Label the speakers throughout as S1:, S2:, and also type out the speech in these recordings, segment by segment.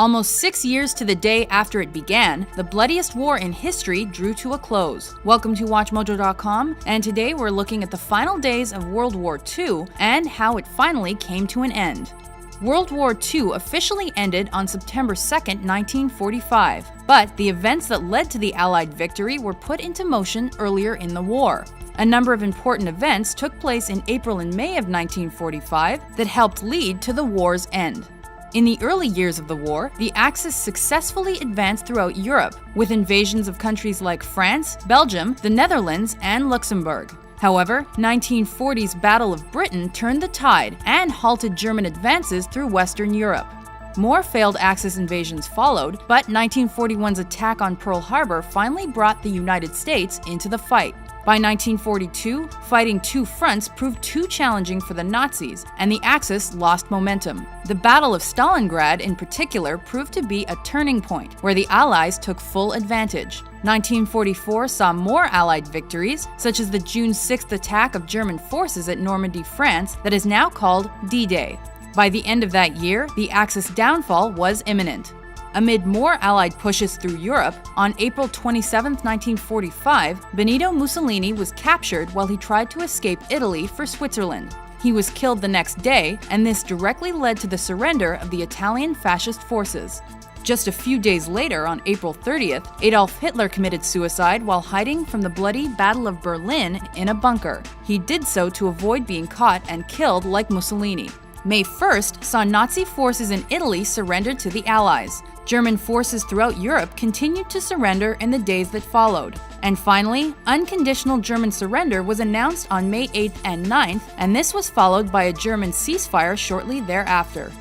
S1: Almost 6 years to the day after it began, the bloodiest war in history drew to a close. Welcome to WatchMojo.com, and today we're looking at the final days of World War II and how it finally came to an end. World War II officially ended on September 2, 1945, but the events that led to the Allied victory were put into motion earlier in the war. A number of important events took place in April and May of 1945 that helped lead to the war's end. In the early years of the war, the Axis successfully advanced throughout Europe, with invasions of countries like France, Belgium, the Netherlands, and Luxembourg. However, 1940's Battle of Britain turned the tide and halted German advances through Western Europe. More failed Axis invasions followed, but 1941's attack on Pearl Harbor finally brought the United States into the fight. By 1942, fighting two fronts proved too challenging for the Nazis, and the Axis lost momentum. The Battle of Stalingrad, in particular, proved to be a turning point, where the Allies took full advantage. 1944 saw more Allied victories, such as the June 6th attack of German forces at Normandy, France, that is now called D-Day. By the end of that year, the Axis downfall was imminent. Amid more Allied pushes through Europe, on April 27, 1945, Benito Mussolini was captured while he tried to escape Italy for Switzerland. He was killed the next day, and this directly led to the surrender of the Italian fascist forces. Just a few days later, on April 30th, Adolf Hitler committed suicide while hiding from the bloody Battle of Berlin in a bunker. He did so to avoid being caught and killed like Mussolini. May 1st saw Nazi forces in Italy surrender to the Allies. German forces throughout Europe continued to surrender in the days that followed. And finally, unconditional German surrender was announced on May 8th and 9th, and this was followed by a German ceasefire shortly thereafter.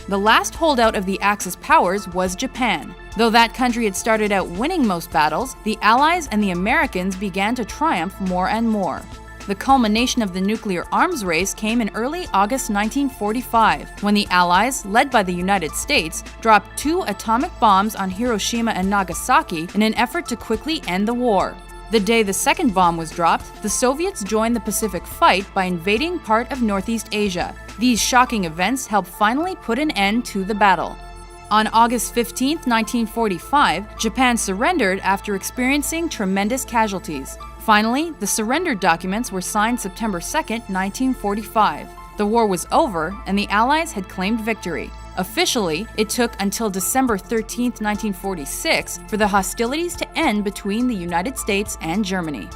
S1: The last holdout of the Axis powers was Japan. Though that country had started out winning most battles, the Allies and the Americans began to triumph more and more. The culmination of the nuclear arms race came in early August 1945, when the Allies, led by the United States, dropped 2 atomic bombs on Hiroshima and Nagasaki in an effort to quickly end the war. The day the second bomb was dropped, the Soviets joined the Pacific fight by invading part of Northeast Asia. These shocking events helped finally put an end to the battle. On August 15, 1945, Japan surrendered after experiencing tremendous casualties. Finally, the surrender documents were signed September 2, 1945. The war was over, and the Allies had claimed victory. Officially, it took until December 13, 1946, for the hostilities to end between the United States and Germany.